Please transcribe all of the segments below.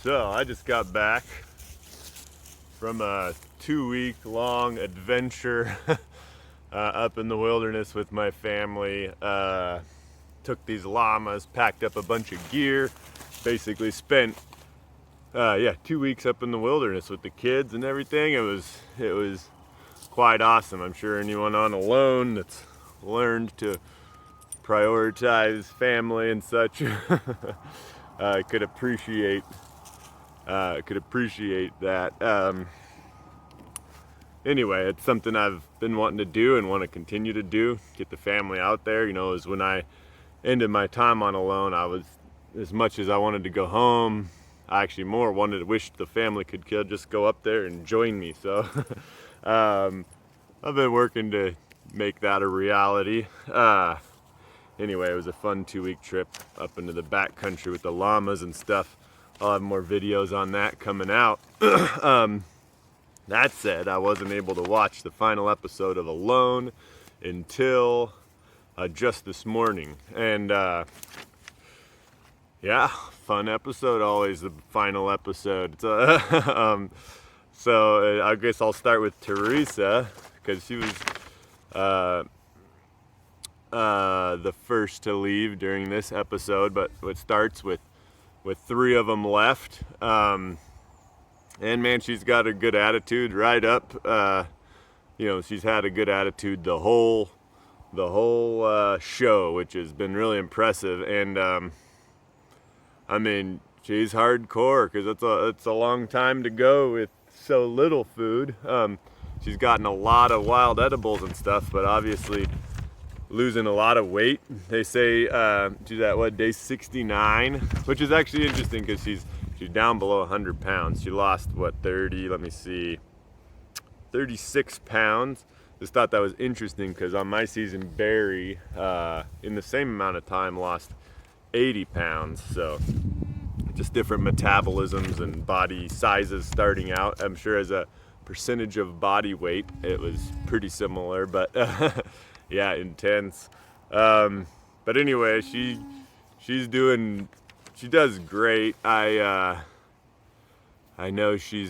So I just got back from a 2-week long adventure up in the wilderness with my family. Took these llamas, packed up a bunch of gear, basically spent 2 weeks up in the wilderness with the kids and everything. It was quite awesome. I'm sure anyone on alone that's learned to prioritize family and such could appreciate that. Anyway, it's something I've been wanting to do and want to continue to do. Get the family out there. Is when I ended my time on alone, I was, as much as I wanted to go home, I actually more wanted to wish the family could just go up there and join me. So I've been working to make that a reality. Anyway, it was a fun 2-week trip up into the back country with the llamas and stuff. I'll have more videos on that coming out. That said, I wasn't able to watch the final episode of Alone until just this morning. And fun episode, always the final episode. So I guess I'll start with Theresa, because she was the first to leave during this episode, but it starts with 3 of them left. And man, she's got a good attitude right up. She's had a good attitude the whole show, which has been really impressive. And I mean, she's hardcore, because it's a long time to go with so little food. She's gotten a lot of wild edibles and stuff, but obviously losing a lot of weight. They say she's at day 69, which is actually interesting, because she's down below 100 pounds. She lost 36 pounds. Just thought that was interesting, because on my season, Barry, in the same amount of time, lost 80 pounds. So just different metabolisms and body sizes starting out. I'm sure as a percentage of body weight, it was pretty similar, but yeah, intense. But anyway, she does great. I know she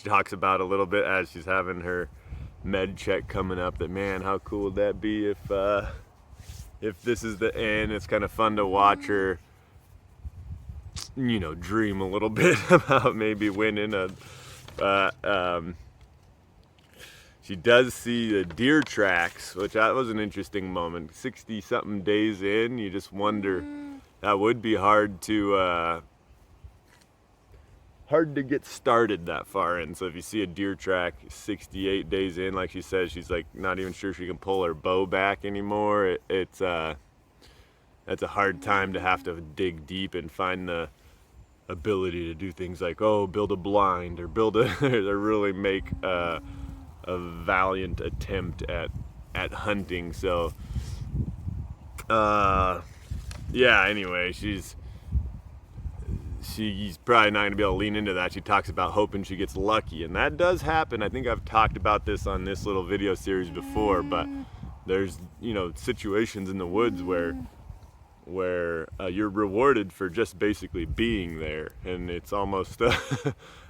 talks about a little bit as she's having her med check coming up, that, man, how cool would that be if this is the end. It's kind of fun to watch her, dream a little bit about maybe winning she does see the deer tracks, which that was an interesting moment. 60-something days in, you just wonder, that would be hard to get started that far in. So if you see a deer track 68 days in, like she says, she's like not even sure she can pull her bow back anymore. That's a hard time to have to dig deep and find the ability to do things like, build a blind, or or really make a valiant attempt at hunting. So anyway, she's probably not going to be able to lean into that. She talks about hoping she gets lucky, and that does happen. I think I've talked about this on this little video series before, but there's situations in the woods where you're rewarded for just basically being there, and it's almost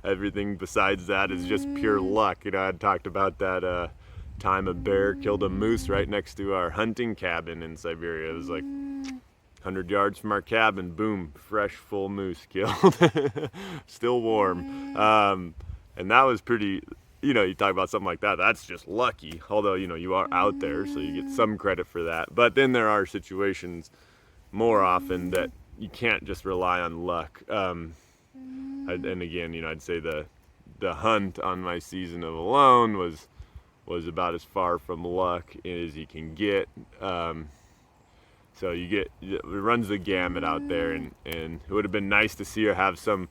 everything besides that is just pure luck. I talked about that time a bear killed a moose right next to our hunting cabin in Siberia. It was like 100 yards from our cabin, boom, fresh full moose killed. Still warm. And that was pretty, you talk about something like that, that's just lucky. Although, you are out there, so you get some credit for that. But then there are situations more often that you can't just rely on luck. And again, I'd say the hunt on my season of Alone was about as far from luck as you can get. So it runs the gamut out there, and it would have been nice to see her have some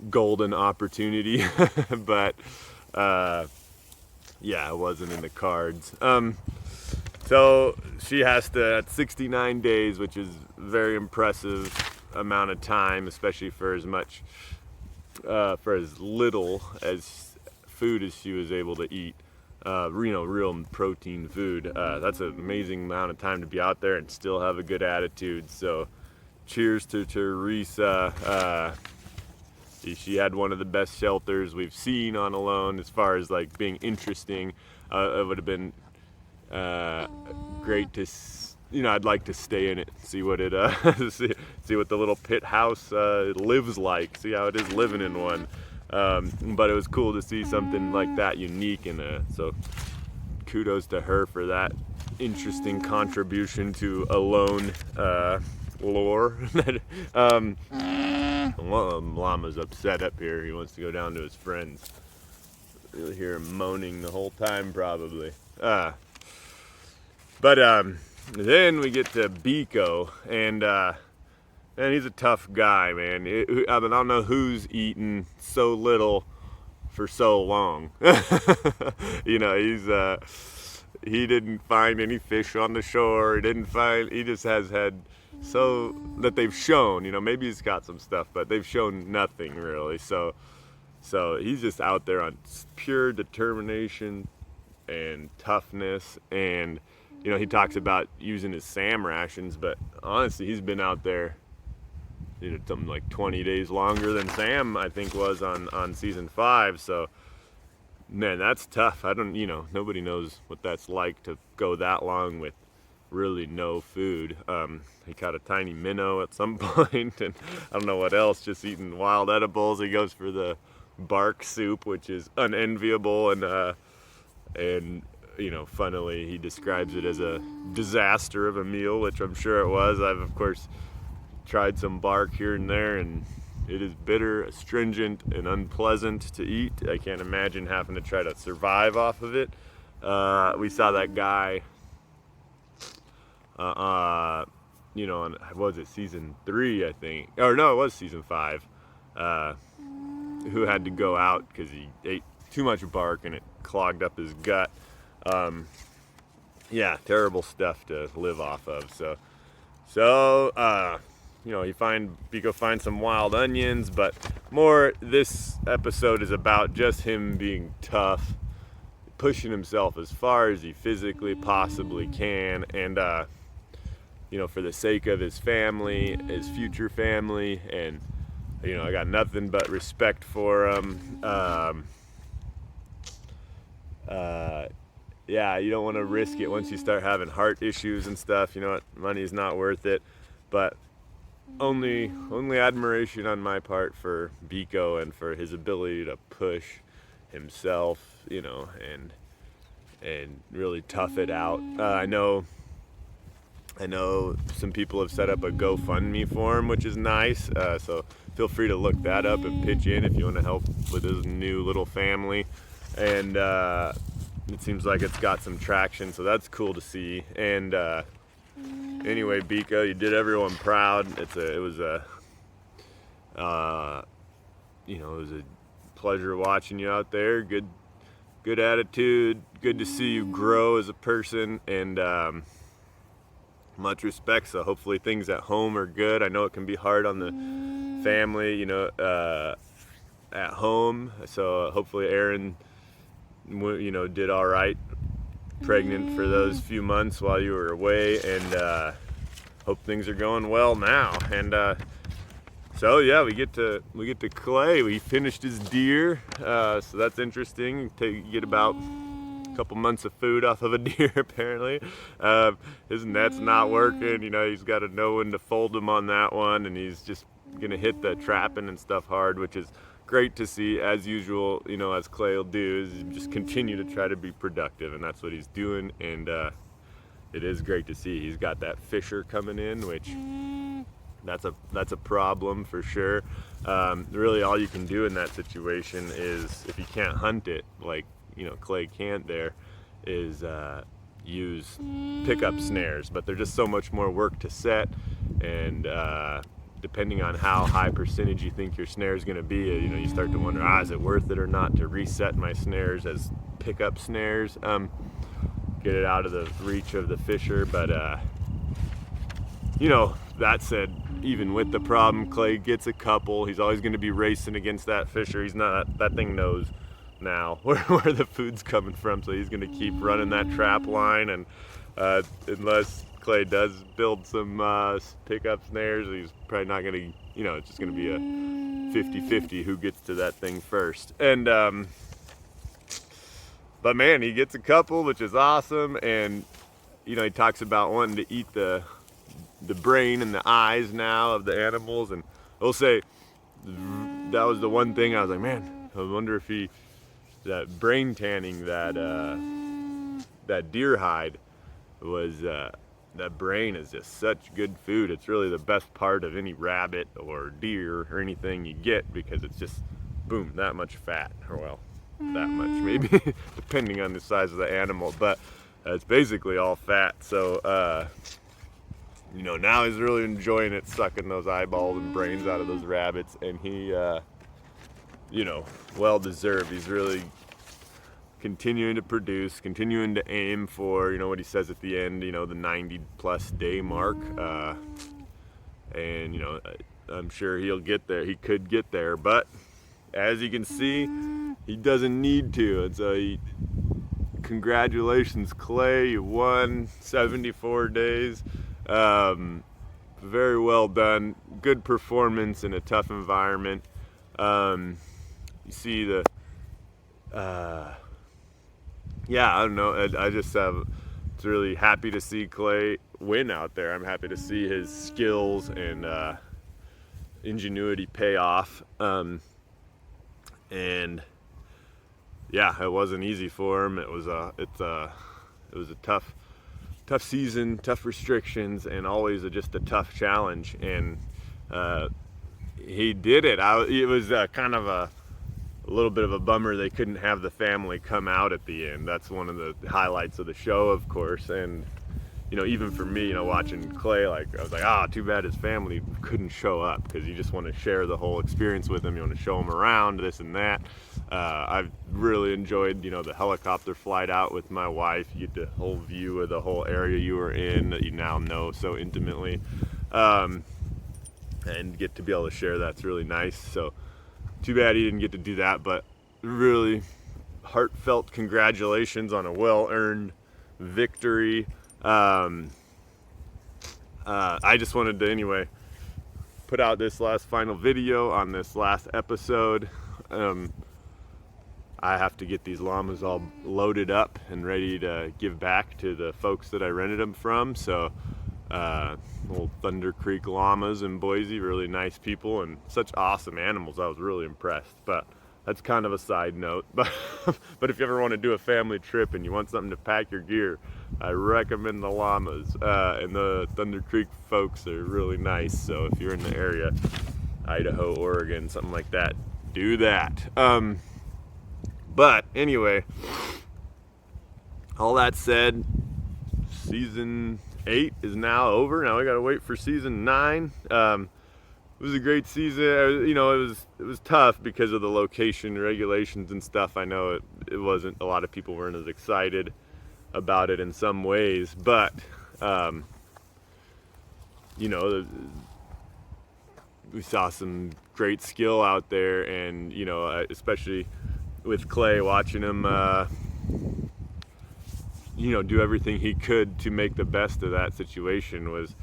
golden opportunity, but it wasn't in the cards. So she has to, at 69 days, which is very impressive amount of time, especially for as little as food as she was able to eat. Real protein food. That's an amazing amount of time to be out there and still have a good attitude. So cheers to Theresa. She had one of the best shelters we've seen on Alone as far as like being interesting. It would have been great to, I'd like to stay in it, see what it, see what the little pit house lives like, see how it is living in one. But it was cool to see something like that unique, and so kudos to her for that interesting contribution to Alone lore. Llama's upset up here. He wants to go down to his friends. You'll hear him moaning the whole time probably. But then we get to Biko, and man, he's a tough guy, man. I don't know who's eaten so little for so long. He didn't find any fish on the shore. He just has had so that they've shown, maybe he's got some stuff, but they've shown nothing really. So he's just out there on pure determination and toughness, and he talks about using his SAM rations, but honestly, he's been out there, something like 20 days longer than Sam, I think, was on season 5. So, man, that's tough. Nobody knows what that's like to go that long with really no food. He caught a tiny minnow at some point, and I don't know what else, just eating wild edibles. He goes for the bark soup, which is unenviable, and funnily, he describes it as a disaster of a meal, which I'm sure it was. I've, of course, tried some bark here and there, and it is bitter, astringent, and unpleasant to eat. I can't imagine having to try to survive off of it. We saw that guy, was it season 3, I think? Or no, it was season 5, who had to go out because he ate too much bark and it clogged up his gut. Yeah, terrible stuff to live off of. So Biko finds some wild onions, but this episode is about just him being tough, pushing himself as far as he physically possibly can, and for the sake of his family, his future family, and I got nothing but respect for him. Yeah, you don't want to risk it once you start having heart issues and stuff. Money's not worth it. But only admiration on my part for Biko and for his ability to push himself, and really tough it out. I know some people have set up a GoFundMe for him, which is nice. So feel free to look that up and pitch in if you want to help with his new little family. And it seems like it's got some traction, so that's cool to see. And anyway, Biko, you did everyone proud. It was a pleasure watching you out there. Good attitude. Good to see you grow as a person, and much respect. So hopefully things at home are good. I know it can be hard on the family, at home. So hopefully Aaron, did all right, pregnant for those few months while you were away, and hope things are going well now. And so yeah, we get to Clay. We finished his deer, so that's interesting. You get about a couple months of food off of a deer apparently. His net's not working. He's got to know when to fold him on that one, and he's just gonna hit the trapping and stuff hard, which is great to see. As usual, as Clay will do, is just continue to try to be productive, and that's what he's doing. And it is great to see he's got that fisher coming in, which that's a problem for sure. Really, all you can do in that situation is, if you can't hunt it like Clay can't there, is use pickup snares. But they're just so much more work to set, and depending on how high percentage you think your snare is going to be, you start to wonder, is it worth it or not to reset my snares as pickup snares, get it out of the reach of the fisher. But that said, even with the problem, Clay gets a couple. He's always going to be racing against that fisher. That thing knows now where the food's coming from, so he's going to keep running that trap line, and unless Clay does build some pickup snares, he's probably not gonna, it's just gonna be a 50-50 who gets to that thing first. And but man, he gets a couple, which is awesome. And he talks about wanting to eat the brain and the eyes now of the animals. And I'll say that was the one thing I was like, man, I wonder if that brain tanning, that deer hide was, that brain is just such good food. It's really the best part of any rabbit or deer or anything you get, because it's just, boom, that much fat, or well, that much maybe, depending on the size of the animal, but it's basically all fat. So, now he's really enjoying it, sucking those eyeballs and brains out of those rabbits, and he, well deserved. He's really continuing to produce, continuing to aim for, what he says at the end, the 90+ day mark. And, I'm sure he'll get there. He could get there, but as you can see, he doesn't need to. And so congratulations, Clay, you won 74 days. Very well done. Good performance in a tough environment. You see I don't know. I just it's really happy to see Clay win out there. I'm happy to see his skills and ingenuity pay off. And yeah, it wasn't easy for him. It was a tough season, tough restrictions, and always just a tough challenge. And he did it. It was kind of a little bit of a bummer they couldn't have the family come out at the end. That's one of the highlights of the show, of course. And even for me, watching Clay, I was like, too bad his family couldn't show up, because you just want to share the whole experience with them. You want to show them around, this and that. I've really enjoyed, the helicopter flight out with my wife. You get the whole view of the whole area you were in that you now know so intimately, and get to be able to share that's really nice. So too bad he didn't get to do that, but really heartfelt congratulations on a well-earned victory. I just wanted to anyway put out this last final video on this last episode. I have to get these llamas all loaded up and ready to give back to the folks that I rented them from. So old Thunder Creek llamas in Boise, really nice people and such awesome animals. I was really impressed. But that's kind of a side note. But if you ever want to do a family trip and you want something to pack your gear, I recommend the llamas. And the Thunder Creek folks are really nice. So if you're in the area, Idaho, Oregon, something like that, do that. But anyway, all that said, season 8 is now over. Now we gotta wait for season 9. It was a great season. It was tough because of the location regulations and stuff. I know it wasn't, a lot of people weren't as excited about it in some ways, but we saw some great skill out there, and especially with Clay, watching him do everything he could to make the best of that situation was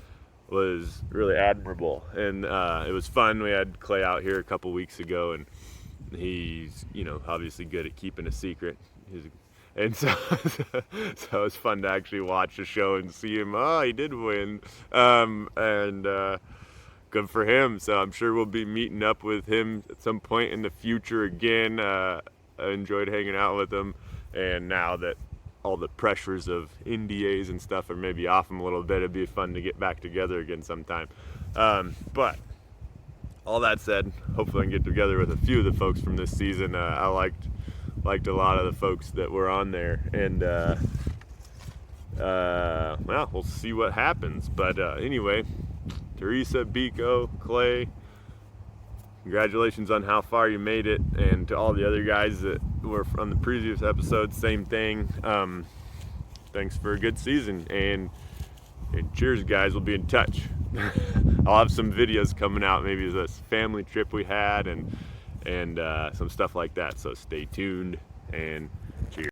really admirable. And it was fun. We had Clay out here a couple weeks ago, and he's obviously good at keeping a secret. And so it was fun to actually watch the show and see him. He did win, and good for him. So I'm sure we'll be meeting up with him at some point in the future again. I enjoyed hanging out with him, and now that all the pressures of NDAs and stuff are maybe off him a little bit, it'd be fun to get back together again sometime. But all that said, hopefully I can get together with a few of the folks from this season. I liked a lot of the folks that were on there, and well, we'll see what happens. But anyway, Theresa, Biko, Clay, congratulations on how far you made it, and to all the other guys that were on the previous episode, same thing. Thanks for a good season, and cheers, guys. We'll be in touch. I'll have some videos coming out, maybe this family trip we had, and some stuff like that. So stay tuned, and cheers.